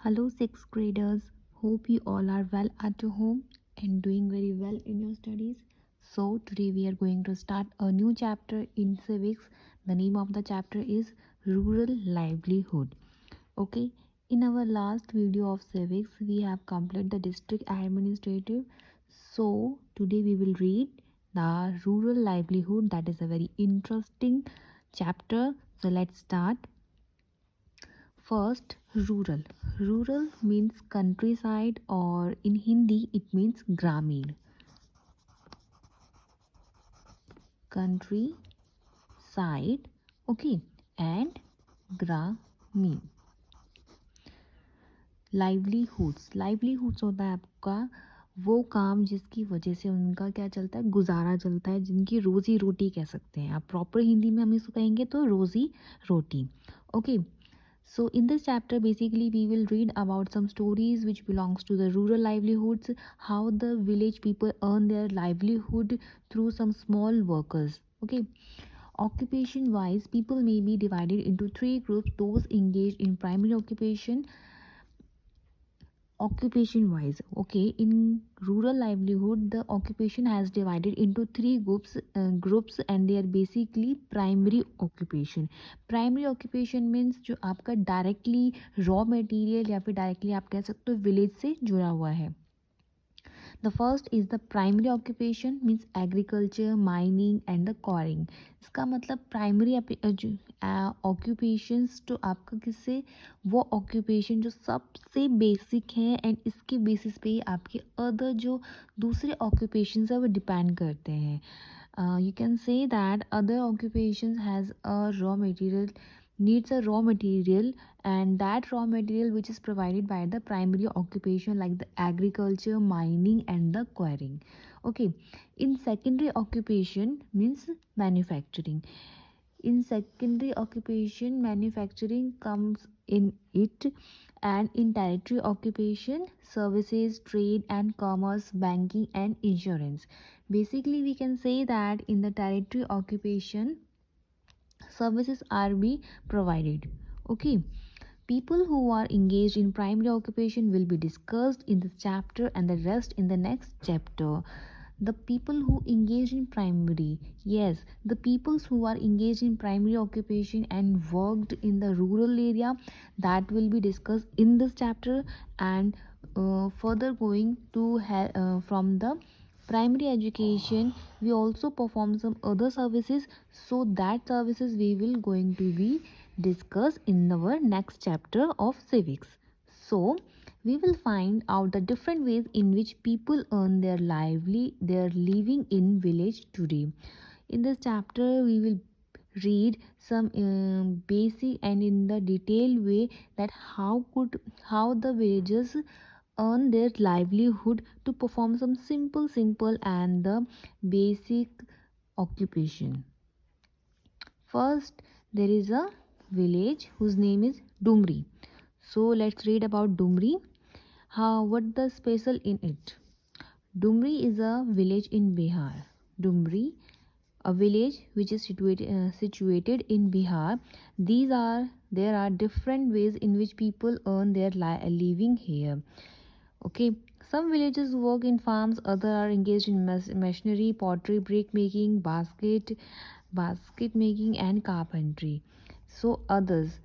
Hello, sixth graders. Hope you all are well at your home and doing very well in your studies. So, today we are going to start a new chapter in civics. The name of the chapter is Rural Livelihood. Okay, in our last video of civics, we have completed the district administrative. So, today we will read the rural livelihood. That is a very interesting chapter. So, let's start. First, rural. Rural means countryside, or in Hindi it means Grameen. Countryside, okay, and Grameen. Livelihoods होता है आपका वो काम जिसकी वजह से उनका क्या चलता है, गुजारा चलता है, जिनकी रोजी रोटी कह सकते हैं आप। प्रॉपर हिंदी में हम इसको कहेंगे तो रोजी रोटी। Okay, so in this chapter basically we will read about some stories which belongs to the rural livelihoods, how the village people earn their livelihood through some small workers. Okay, occupation wise people may be divided into three groups: those engaged in primary occupation wise. Okay, in rural livelihood the occupation has divided into three groups and they are basically primary occupation means जो आपका directly raw material या फिर directly आप कह सकते हो village से जुड़ा हुआ है। The first is the primary occupation means agriculture, mining and the quarrying. इसका मतलब प्राइमरी ऑक्यूपेशंस तो आपका किससे, वो ऑक्यूपेशन जो सबसे बेसिक है एंड इसके बेसिस पे ही आपके अदर जो दूसरे ऑक्यूपेशंस है वो डिपेंड करते हैं। You can say that other occupations has a raw material, needs a raw material, and that raw material which is provided by the primary occupation like the agriculture, mining and the quarrying. Okay, in secondary occupation means manufacturing. In secondary occupation manufacturing comes in it, and in tertiary occupation services, trade and commerce, banking and insurance. Basically we can say that in the tertiary occupation services are be provided. Okay, people who are engaged in primary occupation will be discussed in this chapter and the rest in the next chapter. The people who engage in primary, yes, the peoples who are engaged in primary occupation and worked in the rural area, that will be discussed in this chapter. And further going to from the primary education we also perform some other services, so that services we will going to be discuss in our next chapter of civics. So we will find out the different ways in which people earn their living in village today. In this chapter we will read some basic and in the detailed way that how the villagers earn their livelihood to perform some simple and the basic occupation. First, there is a village whose name is Dumri. So let's read about Dumri. What the special in it? Dumri is a village in Bihar. Dumri, a village which is situated in Bihar. There are different ways in which people earn their living here. Okay, some villages work in farms, others are engaged in machinery, pottery, brick making, basket making and carpentry. So others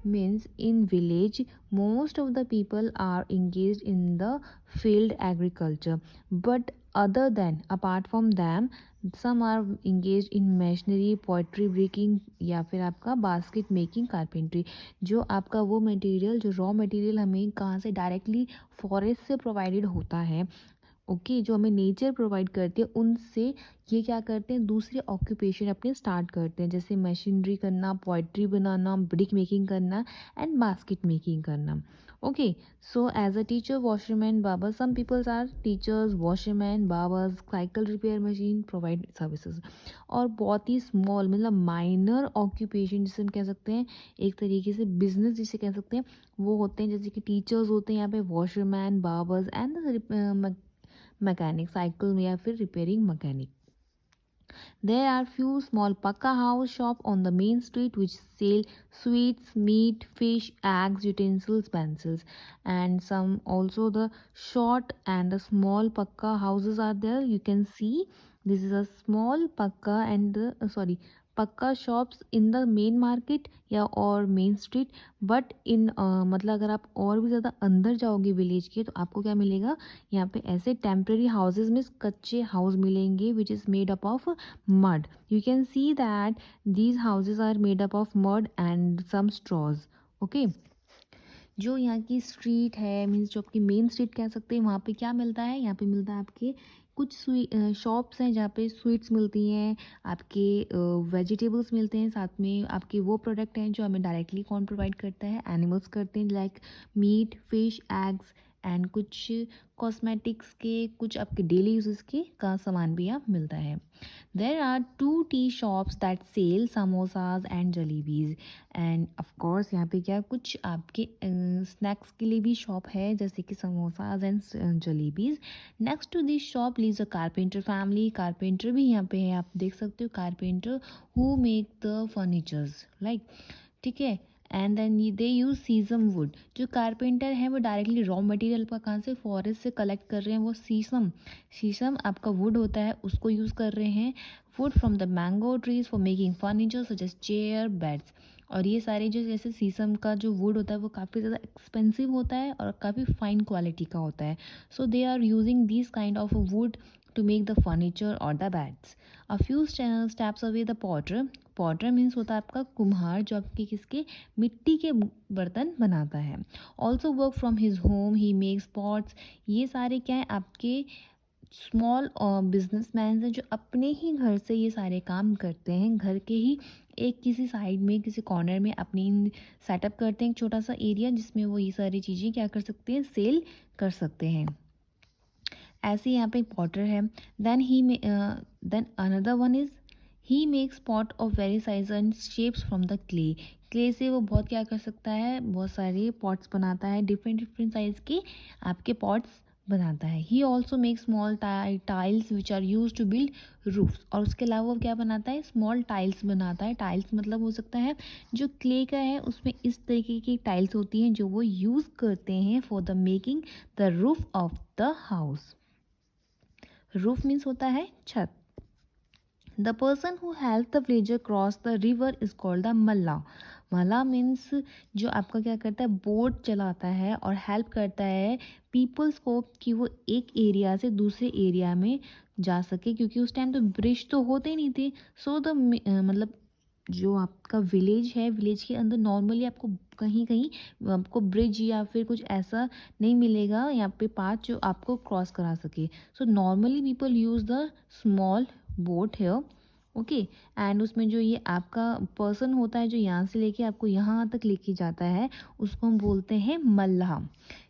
means in village most of the people are engaged in the field agriculture, but other than apart from them some are engaged in machinery, pottery breaking या फिर आपका basket making, carpentry. जो आपका वो material जो raw material हमें कहाँ से डायरेक्टली फॉरेस्ट से प्रोवाइडेड होता है, ओके, जो हमें नेचर प्रोवाइड करते हैं उनसे ये क्या करते हैं दूसरे ऑक्यूपेशन अपने स्टार्ट करते हैं, जैसे मशीनरी करना, पोइट्री बनाना, ब्रिक मेकिंग करना एंड बास्केट मेकिंग करना। Okay, so as a teacher, washerman, barber, some peoples are teachers, washerman, barbers, cycle repair machine provide services. और बहुत ही स्मॉल मतलब माइनर ऑक्यूपेशन जिसे हम कह सकते हैं, एक तरीके से बिजनेस जिसे कह सकते हैं, वो होते हैं जैसे कि टीचर्स होते हैं यहाँ पे, washerman, Babar's and mechanic, cycle या फिर repairing mechanic. There are few small pakka house shop on the main street which sell sweets, meat, fish, eggs, utensils, pencils, and some also the short and the small pakka houses are there. You can see this is a small pakka and sorry पक्का shops in the main market या और main street but in मतलब अगर आप और भी ज़्यादा अंदर जाओगे विलेज के तो आपको क्या मिलेगा यहाँ पे ऐसे टेम्प्रेरी हाउसेज में कच्चे हाउस मिलेंगे which is made up of mud. You can see that these houses are made up of mud and some straws. Okay. जो यहाँ की स्ट्रीट है मीन्स जो आपकी मेन स्ट्रीट कह सकते हैं वहाँ पे क्या मिलता है यहाँ पे मिलता है आपके कुछ शॉप्स हैं जहाँ पे स्वीट्स मिलती हैं आपके वेजिटेबल्स मिलते हैं साथ में आपके वो प्रोडक्ट हैं जो हमें डायरेक्टली कौन प्रोवाइड करता है एनिमल्स करते हैं like meat fish eggs and कुछ कॉस्मेटिक्स के कुछ आपके डेली यूजेस के का सामान भी यहाँ मिलता है. There are two tea shops that sell samosas and jalebis and of course यहाँ पे क्या कुछ आपके स्नैक्स के लिए भी शॉप है जैसे कि samosas and jalebis. Next to this shop lives a carpenter family. Carpenter भी यहाँ पे है आप देख सकते हो carpenter who make the furnitures like ठीक है. And then they use sheesham wood. जो कारपेंटर है वो डायरेक्टली रॉ मटेरियल का कहाँ से फॉरेस्ट से कलेक्ट कर रहे हैं वो शीशम आपका वुड होता है उसको यूज़ कर रहे हैं. Wood from the mango trees for making furniture such as chair beds. और ये सारे जो जैसे शीशम का जो वुड होता है वो काफ़ी ज़्यादा एक्सपेंसिव होता है और काफ़ी फाइन क्वालिटी का होता है. So they are using this kind of wood to make the furniture or the beds. A few steps away the potter means होता है आपका कुम्हार जो आपके किसके मिट्टी के बर्तन बनाता है. Also work from his home he makes pots. ये सारे क्या है आपके स्मॉल बिजनेसमैन हैं जो अपने ही घर से ये सारे काम करते हैं. घर के ही एक किसी साइड में किसी कॉर्नर में अपनी सेटअप करते हैं एक छोटा सा एरिया जिसमें वो ये सारी चीज़ें क्या कर सकते हैं सेल कर सकते हैं. ऐसे यहाँ पे एक पॉटर है. Then another one is he makes pot of very size and shapes from the clay से वो बहुत क्या कर सकता है बहुत सारे पॉट्स बनाता है डिफरेंट साइज के आपके पॉट्स बनाता है. He also make small tiles which are use to build roofs. और उसके अलावा वो क्या बनाता है स्मॉल टाइल्स बनाता है. टाइल्स मतलब हो सकता है जो क्ले का है उसमें इस तरीके की टाइल्स होती हैं जो वो यूज़ करते हैं for the making the roof of the house. Roof means होता है छत. The person who help the villager cross the river is called the Malla. Malla means जो आपका क्या करता है बोट चलाता है और हेल्प करता है पीपल्स को कि वो एक एरिया से दूसरे एरिया में जा सके क्योंकि उस टाइम तो ब्रिज तो होते ही नहीं थे. सो द मतलब जो आपका विलेज है विलेज के अंदर नॉर्मली आपको कहीं कहीं आपको ब्रिज या फिर कुछ ऐसा नहीं मिलेगा यहाँ पे पाथ जो आपको क्रॉस करा सके. So normally people use the small boat here. Okay. And उसमें जो ये आपका पर्सन होता है जो यहाँ से लेके आपको यहाँ तक लेके जाता है उसको हम बोलते हैं मल्लाह.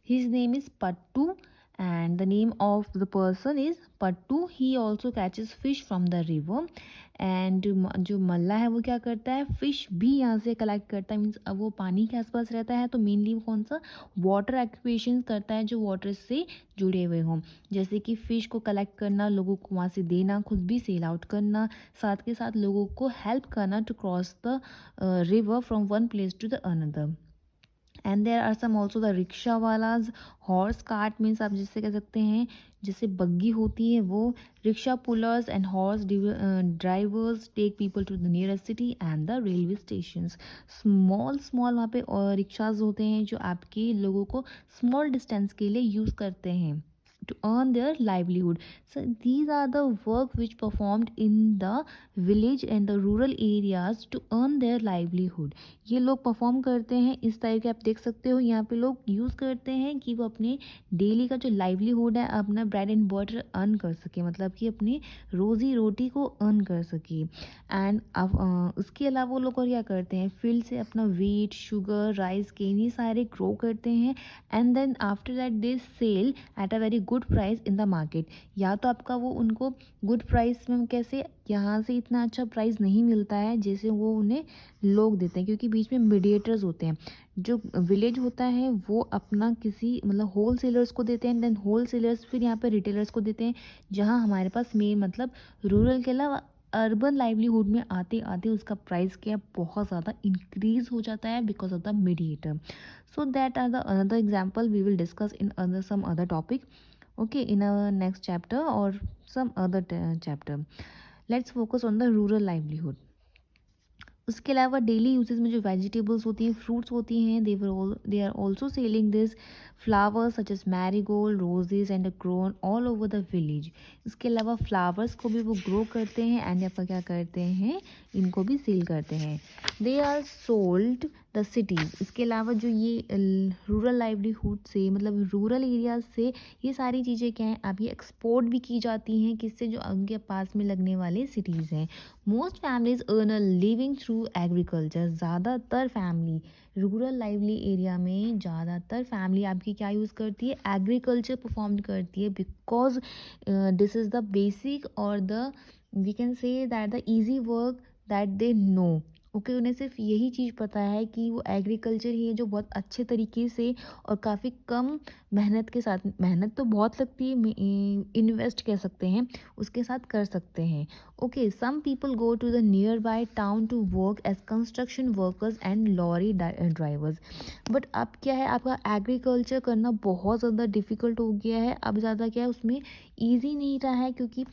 His name is Pattu and the name of the person is Pattu. He also catches fish from the river and जो मल्ला है वो क्या करता है फिश भी यहाँ से कलेक्ट करता है. मीन्स अब वो पानी के आसपास रहता है तो मेनली वो कौन सा वाटर एक्टिवेशन करता है जो वाटर से जुड़े हुए हों जैसे कि फ़िश को कलेक्ट करना लोगों को वहाँ से देना खुद भी सेल आउट करना साथ के साथ लोगों को हेल्प करना to cross the river from one place to the another. And there are some also the rickshaw वालाज. हॉर्स कार्ट मीन्स आप जिससे कह सकते हैं जैसे बग्गी होती है वो. Rickshaw pullers and horse drivers take people to the nearest city and the railway stations. Small वहाँ पे रिक्शाज होते हैं जो आपके लोगों को स्मॉल डिस्टेंस के लिए यूज़ करते हैं to earn their livelihood. So these are the work which performed in the village and the rural areas to earn their livelihood. ये लोग परफॉर्म करते हैं इस तरह के आप देख सकते हो यहाँ पे लोग यूज़ करते हैं कि वो अपने डेली का जो लाइवलीहुड है अपना ब्रेड एंड बटर अर्न कर सके मतलब कि अपनी रोज़ी रोटी को अर्न कर सके. एंड अब उसके अलावा वो लोग और क्या करते हैं फील्ड से अपना वीट शुगर राइस केन ये सारे ग्रो करते हैं and then after that they sell at a very good price in the market. या तो आपका वो उनको गुड प्राइस में कैसे यहाँ से इतना अच्छा प्राइस नहीं मिलता है जैसे वो उन्हें लोग देते हैं क्योंकि बीच में मीडिएटर्स होते हैं. जो विलेज होता है वो अपना किसी मतलब होल सेलर्स को देते हैं देन होल सेलर्स फिर यहाँ पे रिटेलर्स को देते हैं. जहाँ हमारे पास मेन मतलब रूरल के अलावा अर्बन लाइवलीहुड में आते आते उसका प्राइस क्या है, बहुत ज़्यादा इंक्रीज हो जाता है because of the mediator. So that are the another example we will discuss in other some other topic, okay, in our next chapter or some other chapter. Let's focus on the rural livelihood. उसके अलावा daily uses में जो vegetables होती हैं, fruits होती हैं, they are also selling this flowers such as marigold, roses and grown all over the village. इसके अलावा फ्लावर्स को भी वो ग्रो करते हैं एंड यहाँ पर क्या करते हैं, इनको भी सेल करते हैं. They are sold the cities. इसके अलावा जो ये रूरल लाइवलीहुड से मतलब रूरल एरियाज से ये सारी चीज़ें क्या हैं, अब ये एक्सपोर्ट भी की जाती हैं, किससे, जो उनके पास में लगने वाले सिटीज़ हैं. Most families earn a living through agriculture. ज़्यादातर फैमिली रूरल लाइवली एरिया में ज़्यादातर फैमिली आपकी क्या यूज़ करती है, एग्रीकल्चर परफॉर्म करती है, because this is the basic और the we can say that the easy work that they know. Okay, उन्हें सिर्फ यही चीज़ पता है कि वो एग्रीकल्चर ही है जो बहुत अच्छे तरीके से और काफ़ी कम मेहनत के साथ, मेहनत तो बहुत लगती है, इन्वेस्ट कह सकते हैं, उसके साथ कर सकते हैं. Okay, some people go to the nearby town to work as construction workers and lorry drivers. But अब क्या है, आपका एग्रीकल्चर करना बहुत ज़्यादा डिफ़िकल्ट हो गया है. अब ज़्यादा क्या है, उसमें ईजी नहीं रहा है, क्योंकि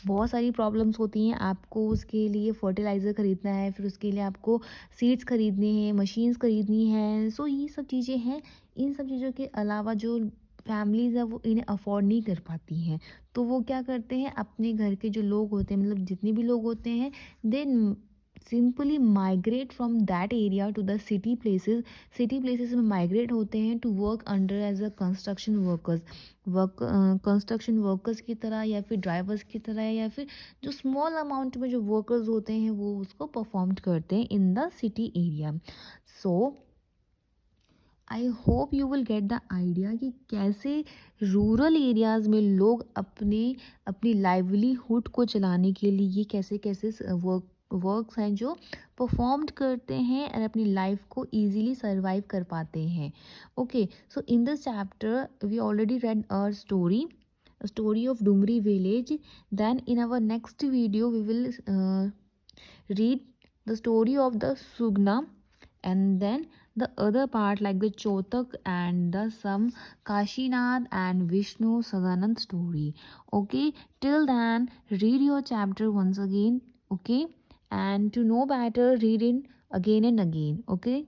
बहुत सारी प्रॉब्लम्स होती हैं. आपको उसके लिए फर्टिलाइज़र ख़रीदना है, फिर उसके लिए आपको सीड्स खरीदने हैं, मशीन्स खरीदनी हैं. सो ये सब चीज़ें हैं. इन सब चीज़ों के अलावा जो फैमिलीज़ है वो इन्हें अफोर्ड नहीं कर पाती हैं, तो वो क्या करते हैं, अपने घर के जो लोग होते हैं, मतलब जितने भी लोग होते हैं, they simply migrate from that area to the city places. City places में माइग्रेट होते हैं to work under as a construction workers. Construction workers की तरह, या फिर ड्राइवर्स की तरह, या फिर जो स्मॉल अमाउंट में जो वर्कर्स होते हैं वो उसको परफॉर्म करते हैं in the city area. So I hope you will get the idea कि कैसे रूरल एरियाज़ में लोग अपनी लाइवलीहुड को चलाने के लिए कैसे कैसे वर्क्स हैं जो परफॉर्म्ड करते हैं और अपनी लाइफ को इजीली सर्वाइव कर पाते हैं. Okay, so in this chapter we already read a story of Dumri village. Then in our next video we will read the story of the Sugna, and then the other part like the Chotak and the some Kashinath and Vishnu Sadanand story. Okay, till then read your chapter once again. Okay, and to know better read it again and again. Okay.